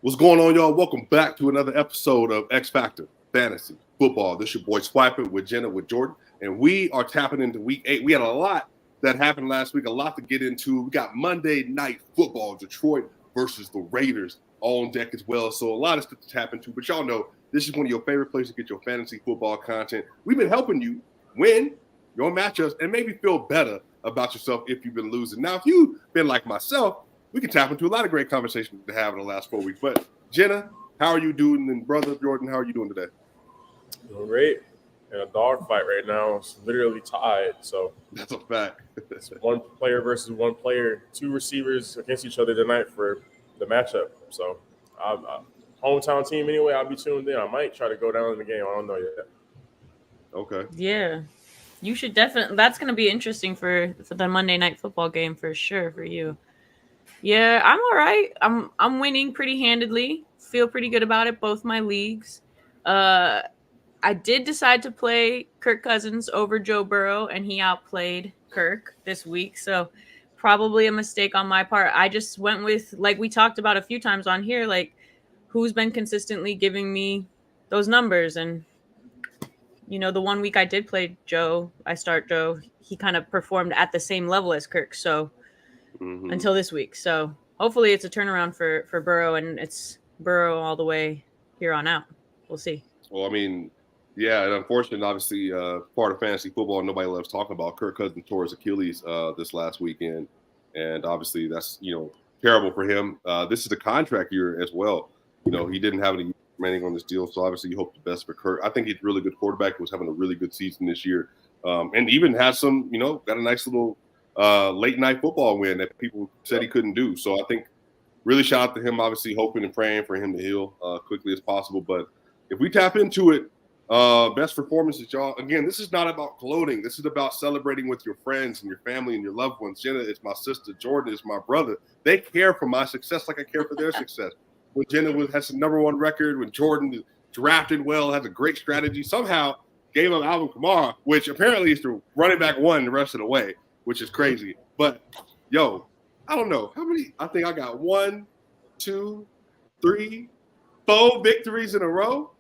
What's going on, y'all? Welcome back to another episode of X Factor Fantasy Football. This is your boy Swiper with Jenna, with Jordan, and we are tapping into week 8. We had a lot that happened last week, a lot to get into. We got Monday Night Football, Detroit versus the Raiders, all on deck as well. So a lot of stuff to tap into, but y'all know this is one of your favorite places to get your fantasy football content. We've been helping you win your matchups and maybe feel better about yourself if you've been losing. Now, if you've been like myself, we can tap into a lot of great conversations to have in the last 4 weeks. But Jenna, how are you doing? And brother Jordan, how are you doing today? Doing great. In a dogfight right now. It's literally tied. So that's a fact. It's one player versus one player, two receivers against each other tonight for the matchup. So I'm hometown team anyway. I'll be tuned in. I might try to go down in the game. I don't know yet. Okay. Yeah. You should definitely. That's going to be interesting for the Monday Night Football game for sure for you. Yeah, I'm all right. I'm winning pretty handedly. Feel pretty good about it. Both my leagues. I did decide to play Kirk Cousins over Joe Burrow, and he outplayed Kirk this week. So probably a mistake on my part. I just went with, like we talked about a few times on here, like who's been consistently giving me those numbers. And, you know, the 1 week I did play Joe, I start Joe, he kind of performed at the same level as Kirk. So until this week. So hopefully it's a turnaround for Burrow, and it's Burrow all the way here on out. We'll see. Well, I mean, yeah, and unfortunately, obviously, part of fantasy football, nobody loves talking about Kirk Cousins tore his Achilles this last weekend. And obviously that's, terrible for him. This is a contract year as well. He didn't have any remaining on this deal. So obviously you hope the best for Kirk. I think he's a really good quarterback. He was having a really good season this year. And even has some, got a nice little late night football win that people said he couldn't do. So I think really shout out to him, obviously hoping and praying for him to heal quickly as possible. But if we tap into it, best performances, y'all. Again, this is not about gloating. This is about celebrating with your friends and your family and your loved ones. Jenna is my sister. Jordan is my brother. They care for my success like I care for their success. When Jenna has the #1 record, when Jordan is drafted well, has a great strategy, somehow gave up Alvin Kamara, which apparently is the running back one the rest of the way, which is crazy. But, yo, I don't know. How many? I think I got 1, 2, 3, 4 victories in a row.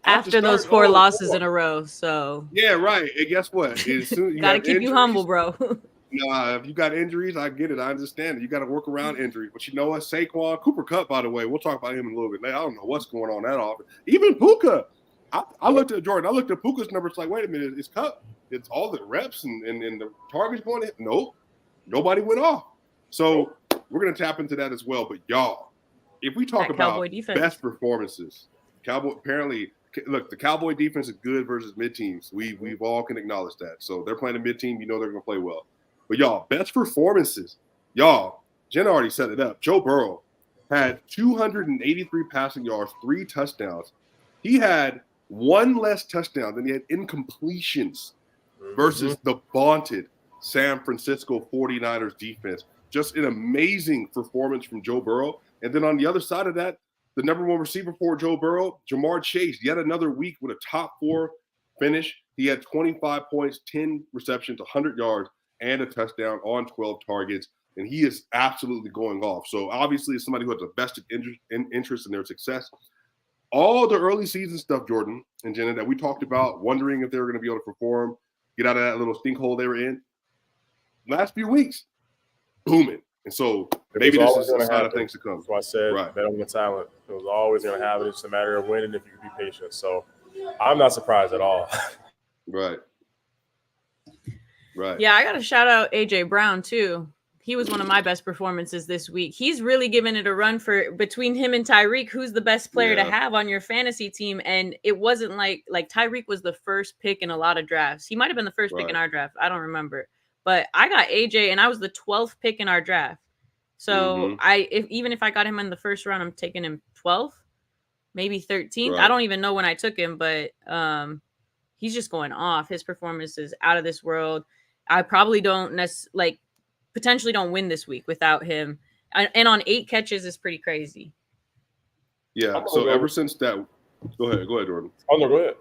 After those 4 losses in a row. So yeah, right. And guess what? Gotta keep you humble, bro. Nah, if you got injuries, I get it. I understand it. You got to work around injuries. But you know what? Saquon, Cooper Kupp, by the way, we'll talk about him in a little bit later. I don't know what's going on that often. Even Puka. I looked at Jordan. I looked at Puka's numbers like, wait a minute, it's Kupp. It's all the reps and the targets going in. Nope. Nobody went off. So we're going to tap into that as well. But y'all, if we talk about best performances, apparently, look, the Cowboy defense is good versus mid-teams. We've all can acknowledge that. So they're playing a mid-team. You know they're going to play well. But y'all, best performances. Y'all, Jen already set it up. Joe Burrow had 283 passing yards, 3 touchdowns. He had 1 less touchdown than he had incompletions versus the vaunted San Francisco 49ers defense. Just an amazing performance from Joe Burrow. And then on the other side of that, the #1 receiver for Joe Burrow, Jamar Chase, yet another week with a top 4 finish. He had 25 points, 10 receptions, 100 yards, and a touchdown on 12 targets. And he is absolutely going off. So obviously it's somebody who has a vested interest in their success. All the early season stuff, Jordan and Jenna, that we talked about, wondering if they were going to be able to perform, get out of that little stink hole they were in. Last few weeks, booming. And so maybe this is a sign of things to come. That's why I said bet on the talent. It was always going to happen. It's just a matter of winning if you can be patient. So I'm not surprised at all. Right. Yeah, I got to shout out A.J. Brown, too. He was one of my best performances this week. He's really given it a run for between him and Tyreek, who's the best player to have on your fantasy team. And it wasn't like Tyreek was the first pick in a lot of drafts. He might have been the first pick in our draft. I don't remember. But I got AJ and I was the 12th pick in our draft. So even if I got him in the first round, I'm taking him 12th, maybe 13th. I don't even know when I took him, but he's just going off. His performance is out of this world. I probably potentially don't win this week without him. And on 8 catches is pretty crazy. Yeah. So ever since that, go ahead, Jordan. Oh, no, go ahead.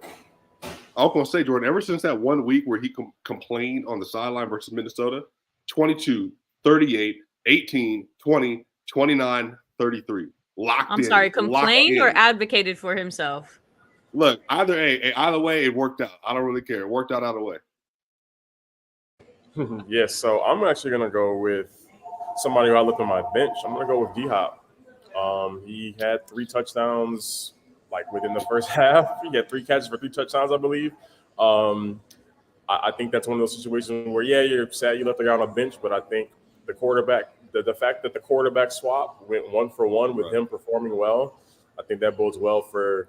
I was going to say, Jordan, ever since that 1 week where he complained on the sideline versus Minnesota, 22, 38, 18, 20, 29-33. Locked in. I'm sorry, complained or in. advocated for himself? Look, either way, it worked out. I don't really care. It worked out either way. Yes, so I'm actually going to go with somebody who I looked on my bench. I'm going to go with D-Hop. He had 3 touchdowns like within the first half. He had 3 catches for 3 touchdowns, I believe. I think that's one of those situations where, yeah, you're sad you left the guy on a bench, but I think the quarterback, the fact that the quarterback swap went 1-for-1 with him performing well, I think that bodes well for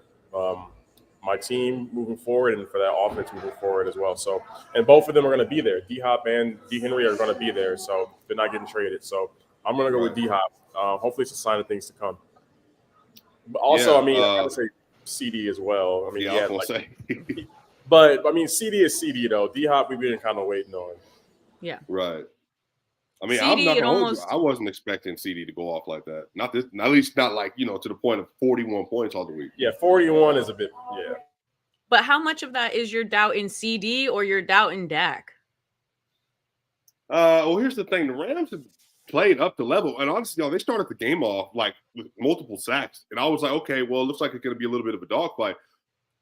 my team moving forward and for that offense moving forward as well. So, and both of them are going to be there. D-Hop and D. Henry are going to be there, so they're not getting traded. So I'm going to go with D-Hop. Hopefully it's a sign of things to come. But also, I got to say CD as well. I mean, but I mean, CD is CD though. D-Hop, we've been kind of waiting on. Yeah. Right. I mean, CD, I'm not gonna hold you. I wasn't expecting CD to go off like that. Not this, at least not like, to the point of 41 points all the week. Yeah, 41 is a bit, yeah. But how much of that is your doubt in CD or your doubt in Dak? Well, here's the thing: the Rams have played up to level, and honestly, they started the game off like with multiple sacks, and I was like, okay, well, it looks like it's going to be a little bit of a dogfight.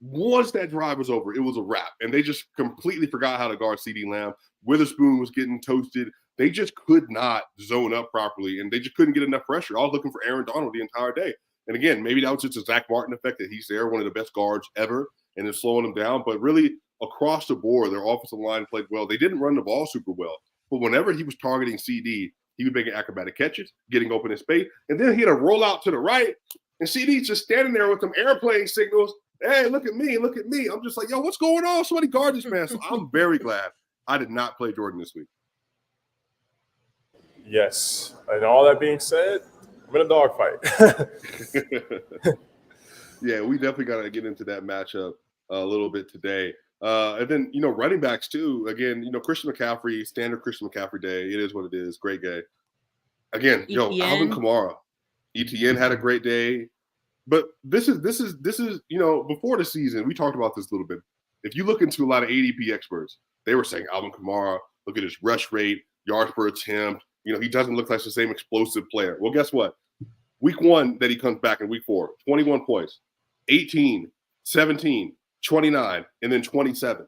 Once that drive was over, it was a wrap, and they just completely forgot how to guard CeeDee Lamb. Witherspoon was getting toasted. They just could not zone up properly, and they just couldn't get enough pressure. I was looking for Aaron Donald the entire day. And again, maybe that was just a Zach Martin effect that he's there, one of the best guards ever, and it's slowing them down. But really, across the board, their offensive line played well. They didn't run the ball super well. But whenever he was targeting CD, he was making acrobatic catches, getting open in space. And then he had a rollout to the right, and CD's just standing there with some airplane signals. Hey, look at me, look at me. I'm just like, yo, what's going on? Somebody guard this man. So I'm very glad I did not play Jordan this week. Yes. And all that being said, I'm in a dogfight. Yeah, we definitely got to get into that matchup a little bit today. And then, running backs too. Again, Christian McCaffrey, standard Christian McCaffrey day. It is what it is. Great day. Again, Alvin Kamara. ETN had a great day. But this is before the season, we talked about this a little bit. If you look into a lot of ADP experts, they were saying Alvin Kamara, look at his rush rate, yards per attempt. He doesn't look like the same explosive player. Well, guess what? Week 1 that he comes back in week 4, 21 points, 18, 17, 29, and then 27.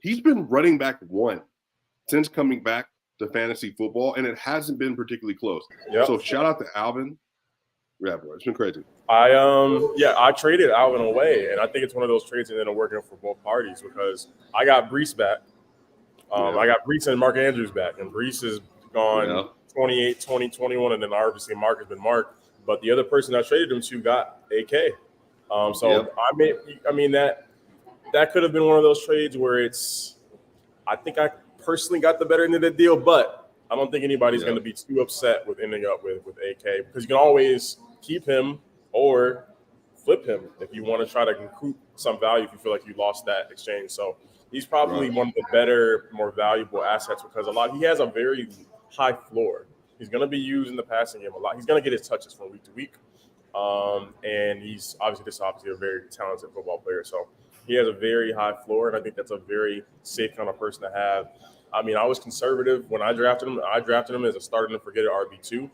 He's been running back 1 since coming back to fantasy football, and it hasn't been particularly close. Yep. So shout out to Alvin. Yeah, bro, it's been crazy. I traded Alvin away, and I think it's one of those trades that ended up working for both parties because I got Breece back. I got Breece and Mark Andrews back, and Breece is gone 28, 20, 21, and then obviously Mark has been marked. But the other person I traded him to got AK. That could have been one of those trades where I think I personally got the better end of the deal, but I don't think anybody's going to be too upset with ending up with AK because you can always keep him or flip him if you want to try to recoup some value if you feel like you lost that exchange. So he's probably one of the better, more valuable assets because he has a very high floor. He's going to be used in the passing game a lot. He's going to get his touches from week to week. And he's obviously a very talented football player. So he has a very high floor, and I think that's a very safe kind of person to have. I mean, I was conservative when I drafted him. I drafted him as a starter and forget it RB2.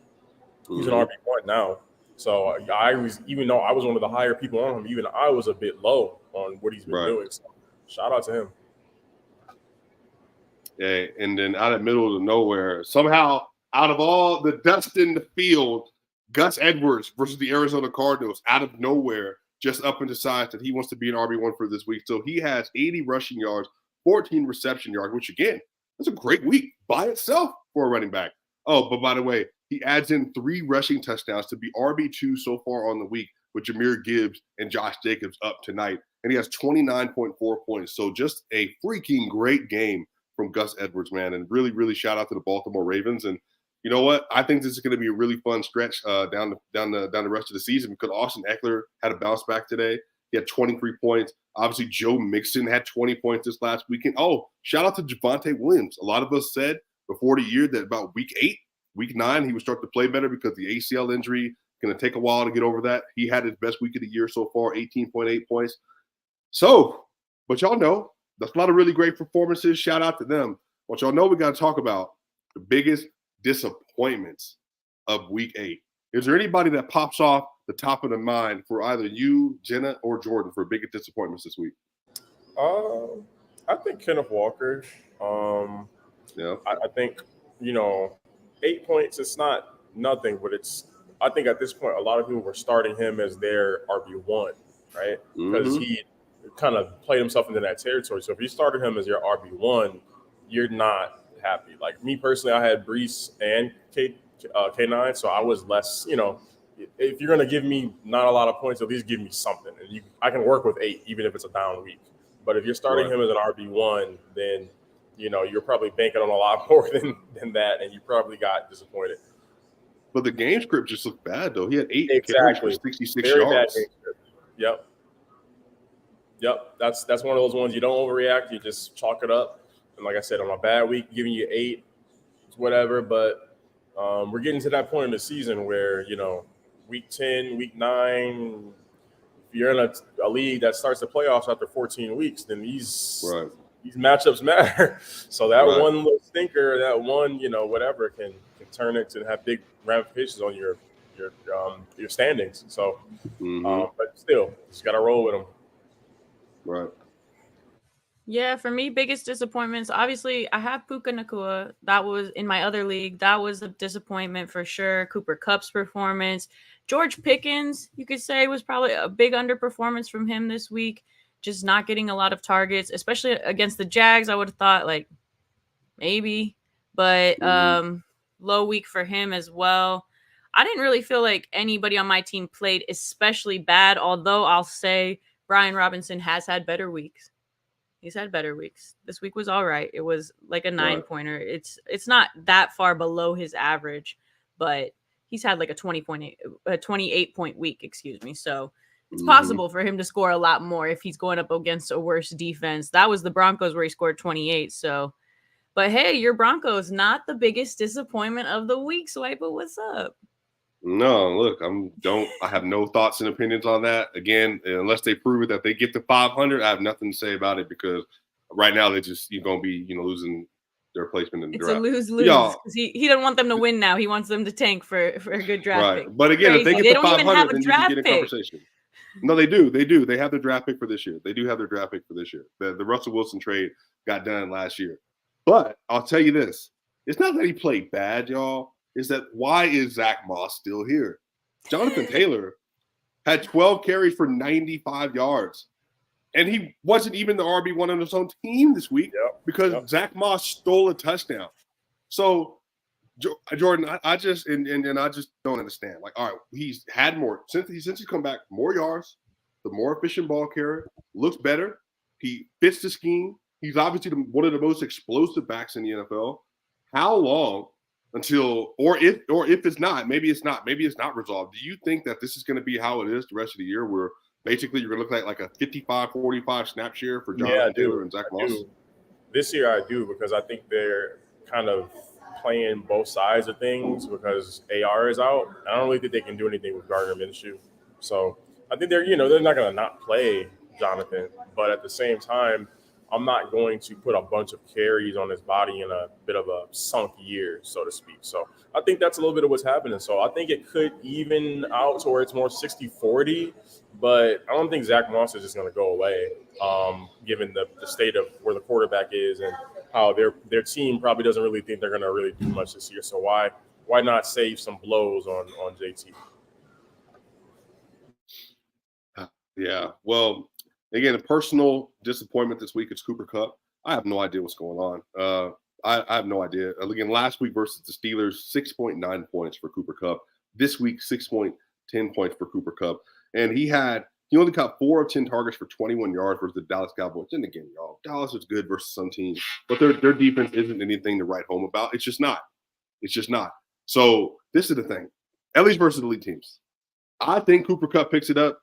He's an RB1 now. So even though I was one of the higher people on him, even I was a bit low on what he's been doing. So shout out to him. Yeah, and then out of the middle of nowhere, somehow out of all the dust in the field, Gus Edwards versus the Arizona Cardinals out of nowhere just up and decides that he wants to be an RB1 for this week. So he has 80 rushing yards, 14 reception yards, which again, that's a great week by itself for a running back. Oh, but by the way, he adds in 3 rushing touchdowns to be RB2 so far on the week with Jahmyr Gibbs and Josh Jacobs up tonight. And he has 29.4 points. So just a freaking great game from Gus Edwards, man. And really, really shout out to the Baltimore Ravens. And you know what? I think this is going to be a really fun stretch down the rest of the season because Austin Eckler had a bounce back today. He had 23 points. Obviously, Joe Mixon had 20 points this last weekend. Oh, shout out to Javonte Williams. A lot of us said before the year that about week 8, week 9, he would start to play better because the ACL injury going to take a while to get over that. He had his best week of the year so far, 18.8 points. So, but y'all know, that's a lot of really great performances. Shout out to them. But y'all know we got to talk about the biggest disappointments of Week 8. Is there anybody that pops off the top of the mind for either you, Jenna, or Jordan for biggest disappointments this week? I think Kenneth Walker. Yeah. I think 8 points. It's not nothing, but I think at this point, a lot of people were starting him as their RB1, right? Because he kind of played himself into that territory. So if you started him as your RB1, you're not happy. Like me personally, I had Brees and K9, so I was less. If you're going to give me not a lot of points, at least give me something, and I can work with 8, even if it's a down week. But if you're starting him as an RB1, then you're probably banking on a lot more than that, and you probably got disappointed. But the game script just looked bad, though. He had 8 carries for 66 Very yards. Bad game script. Yep. That's one of those ones you don't overreact. You just chalk it up. And like I said, on a bad week, giving you 8, whatever. But we're getting to that point in the season where week 10, week 9. If you're in a league that starts the playoffs after 14 weeks, then these matchups matter. So that one little stinker, that one, whatever can turn it to have big ramifications on your standings. So, but still, just got to roll with them. Right. Yeah, for me, biggest disappointments. Obviously, I have Puka Nacua. That was in my other league. That was a disappointment for sure. Cooper Kupp's performance. George Pickens, you could say, was probably a big underperformance from him this week. Just not getting a lot of targets, especially against the Jags. I would have thought maybe, but low week for him as well. I didn't really feel like anybody on my team played especially bad, although I'll say Brian Robinson has had better weeks. He's had better weeks. This week was all right. It was like a 9-pointer. It's not that far below his average, but he's had like a 28-point week, excuse me. So it's possible for him to score a lot more if he's going up against a worse defense. That was the Broncos where he scored 28. So, but hey, your Broncos not the biggest disappointment of the week. Swiper, what's up? No, look, I have no thoughts and opinions on that. Again, unless they prove it that they get to 500, I have nothing to say about it because right now they're just going to be losing their placement in the draft. It's a lose-lose because he doesn't want them to win now. He wants them to tank for a good draft pick. But again, if they get to 500, then you can get a pick. conversation. No, they do. They have their draft pick for this year. They do have their draft pick for this year. The Russell Wilson trade got done last year. But I'll tell you this. It's not that he played bad, y'all. Is that why is Zach Moss still here? Jonathan Taylor had 12 carries for 95 yards. And he wasn't even the RB1 on his own team this week because Zach Moss stole a touchdown. So, Jordan, I just I just don't understand. Like, all right, he's had more since he's come back, more yards, the more efficient ball carrier, looks better. He fits the scheme. He's obviously one of the most explosive backs in the NFL. How long until, or if it's not, maybe it's not resolved. Do you think that this is going to be how it is the rest of the year, where basically you're going to look like a 55-45 snap share for Jonathan Taylor and Zach Moss? This year I do, because I think they're kind of playing both sides of things because AR is out. I don't really think they can do anything with Gardner Minshew. So I think they're not going to not play Jonathan, but at the same time, I'm not going to put a bunch of carries on his body in a bit of a sunk year, so to speak. So I think that's a little bit of what's happening. So I think it could even out to where it's more 60-40, but I don't think Zach Moss is just going to go away, given the state of where the quarterback is and how their team probably doesn't really think they're going to really do much this year. So why not save some blows on JT? Yeah, well, again, a personal disappointment this week is Cooper Kupp. I have no idea what's going on. I have no idea. Again, last week versus the Steelers, 6.9 points for Cooper Kupp. This week, 6.10 points for Cooper Kupp. And he only caught 4 of 10 targets for 21 yards versus the Dallas Cowboys. And again, y'all, Dallas is good versus some teams, but their defense isn't anything to write home about. It's just not. So this is the thing. At least versus elite teams. I think Cooper Kupp picks it up.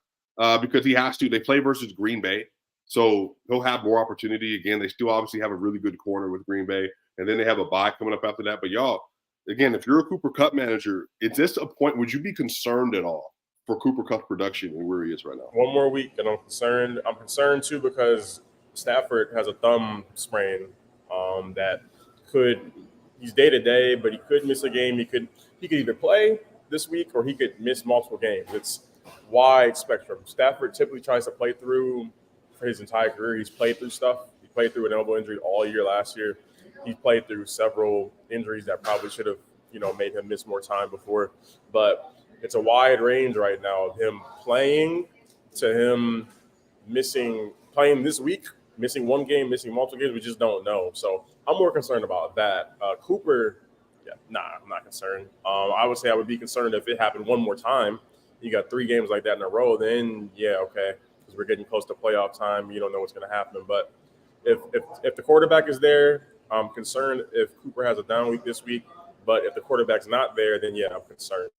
Because he has to. They play versus Green Bay, so he'll have more opportunity. Again, they still obviously have a really good corner with Green Bay, and then they have a bye coming up after that. But y'all, again, if you're a Cooper Kupp manager, is this a point, would you be concerned at all for Cooper Kupp's production and where he is right now? One more week, and I'm concerned. I'm concerned, too, because Stafford has a thumb sprain that could he's day to day, but he could miss a game. He could either play this week or he could miss multiple games. It's wide spectrum. Stafford typically tries to play through for his entire career. He's played through stuff. He played through an elbow injury all year last year. He's played through several injuries that probably should have, made him miss more time before. But it's a wide range right now of him playing to him playing this week, missing one game, missing multiple games. We just don't know. So I'm more concerned about that. Cooper, I'm not concerned. I would say I would be concerned if it happened one more time. You got 3 games like that in a row, then okay, because we're getting close to playoff time. You don't know what's going to happen. But if the quarterback is there, I'm concerned if Cooper has a down week this week. But if the quarterback's not there, then I'm concerned.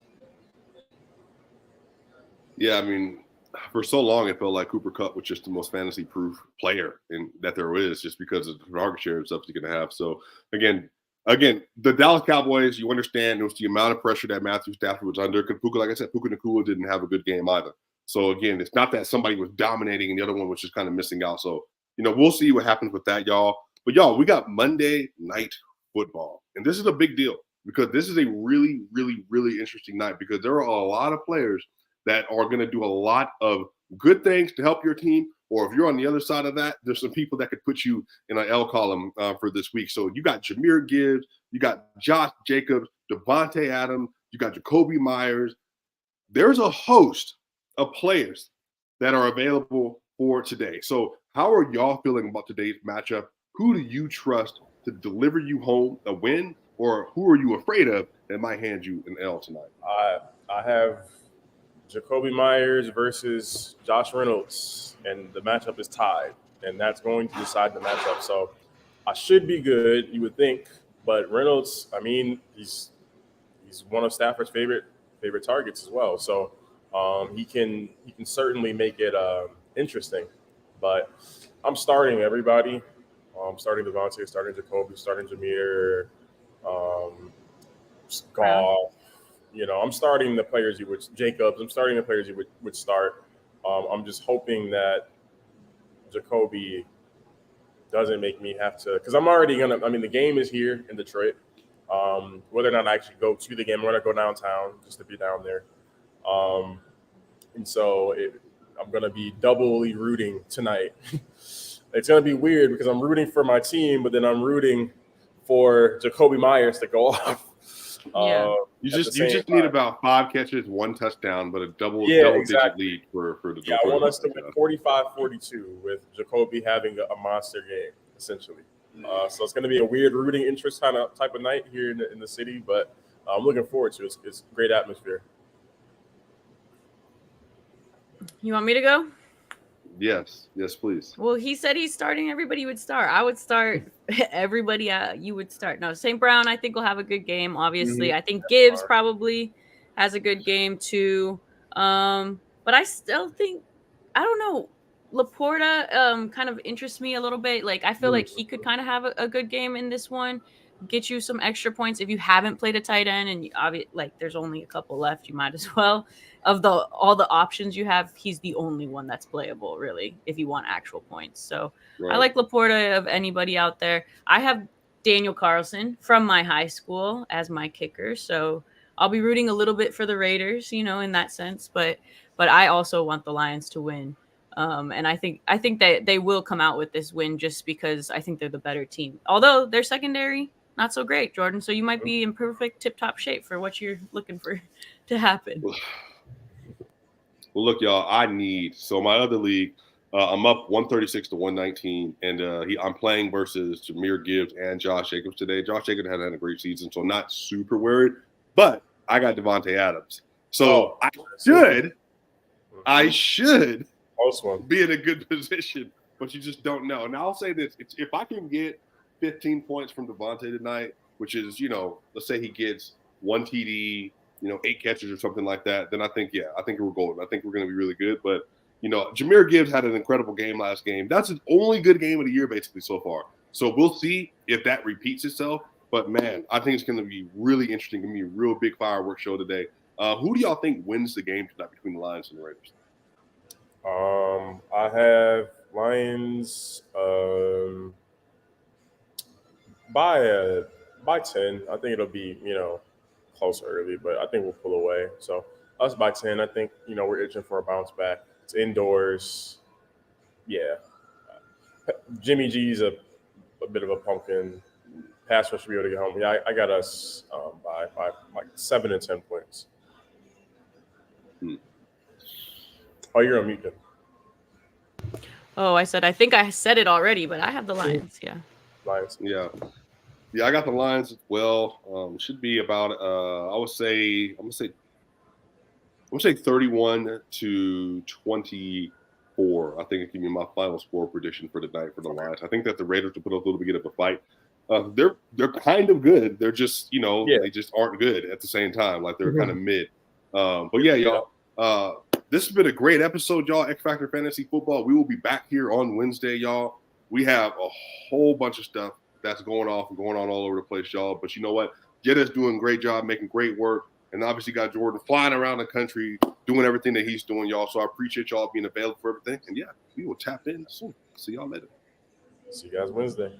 Yeah, I mean, for so long it felt like Cooper Kupp was just the most fantasy-proof player that there is, just because of the target share and stuff he's going to have. So again, the Dallas Cowboys, you understand, it was the amount of pressure that Matthew Stafford was under. Because Puka, like I said, Puka Nacua didn't have a good game either. So again, it's not that somebody was dominating and the other one was just kind of missing out. So we'll see what happens with that, y'all. But y'all, we got Monday Night Football, and this is a big deal because this is a really, really, really interesting night because there are a lot of players that are going to do a lot of good things to help your team. Or if you're on the other side of that, there's some people that could put you in an L column for this week. So you got Jahmyr Gibbs, you got Josh Jacobs, Devontae Adams, you got Jacoby Myers. There's a host of players that are available for today. So how are y'all feeling about today's matchup? Who do you trust to deliver you home a win? Or who are you afraid of that might hand you an L tonight? I have Jacoby Myers versus Josh Reynolds, and the matchup is tied, and that's going to decide the matchup. So I should be good, you would think, but Reynolds, I mean, he's one of Stafford's favorite targets as well. So he can certainly make it interesting. But I'm starting everybody. I'm starting Devontae, starting Jacoby, starting Jahmyr, Goff. I'm starting the players Jacobs. I'm starting the players you would start. I'm just hoping that Jacoby doesn't make me have to, because I'm already the game is here in Detroit. Whether or not I actually go to the game, I'm going to go downtown just to be down there. And so I'm going to be doubly rooting tonight. It's going to be weird because I'm rooting for my team, but then I'm rooting for Jacoby Myers to go off. Yeah. You just need about 5 catches, 1 touchdown, but a exactly. digit lead for the. Yeah, I want us to win 45-42 with Jacoby having a monster game, essentially. So it's going to be a weird rooting interest type of night here in the city, but I'm looking forward to it. It's great atmosphere. You want me to go? Yes, please. Well, he said he's starting everybody would start. I would start everybody. You would start. No, St. Brown, I think, will have a good game, obviously. Mm-hmm. I think Gibbs probably has a good game, too. But I still think, I don't know, Laporta kind of interests me a little bit. Like, I feel like he could kind of have a good game in this one, get you some extra points. If you haven't played a tight end and there's only a couple left, you might as well. Of all the options you have, he's the only one that's playable, really, if you want actual points. So right. I like Laporta of anybody out there. I have Daniel Carlson from my high school as my kicker, so I'll be rooting a little bit for the Raiders, in that sense. But I also want the Lions to win, and I think that they will come out with this win just because I think they're the better team. Although their secondary not so great, Jordan. So you might be in perfect tip-top shape for what you're looking for to happen. Well, look, y'all, so my other league, I'm up 136-119, and I'm playing versus Jahmyr Gibbs and Josh Jacobs today. Josh Jacobs had a great season, so I'm not super worried, but I got Devontae Adams. So I should be in a good position, but you just don't know. Now, I'll say this. If I can get 15 points from Devontae tonight, which is, let's say he gets 1 TD, 8 catches or something like that, then I think we're golden. I think we're going to be really good. But, Jahmyr Gibbs had an incredible game last game. That's his only good game of the year, basically, so far. So we'll see if that repeats itself. But, man, I think it's going to be really interesting. Going to be a real big fireworks show today. Who do y'all think wins the game tonight between the Lions and the Raiders? I have Lions by by 10. I think it'll be, close early, but I think we'll pull away. So us by 10, I think, we're itching for a bounce back. It's indoors. Yeah. Jimmy G's a bit of a pumpkin. Pass rush should be able to get home. Yeah, I got us by like 7 and 10 points. Oh, you're on mute then. Oh, I think I said it already, but I have the Lions. Yeah. Lions. Yeah, I got the Lions as well. Should be about I'm gonna say 31-24. I think it can be my final score prediction for the night for the Lions. I think that the Raiders will put up a little bit of a fight. They're kind of good. They're just they just aren't good at the same time. Like they're kind of mid. But yeah, y'all. This has been a great episode, y'all. X Factor Fantasy Football. We will be back here on Wednesday, y'all. We have a whole bunch of stuff that's going on all over the place, y'all. But you know what? Jetta's doing a great job, making great work. And obviously got Jordan flying around the country, doing everything that he's doing, y'all. So I appreciate y'all being available for everything. And yeah, we will tap in soon. See y'all later. See you guys Wednesday.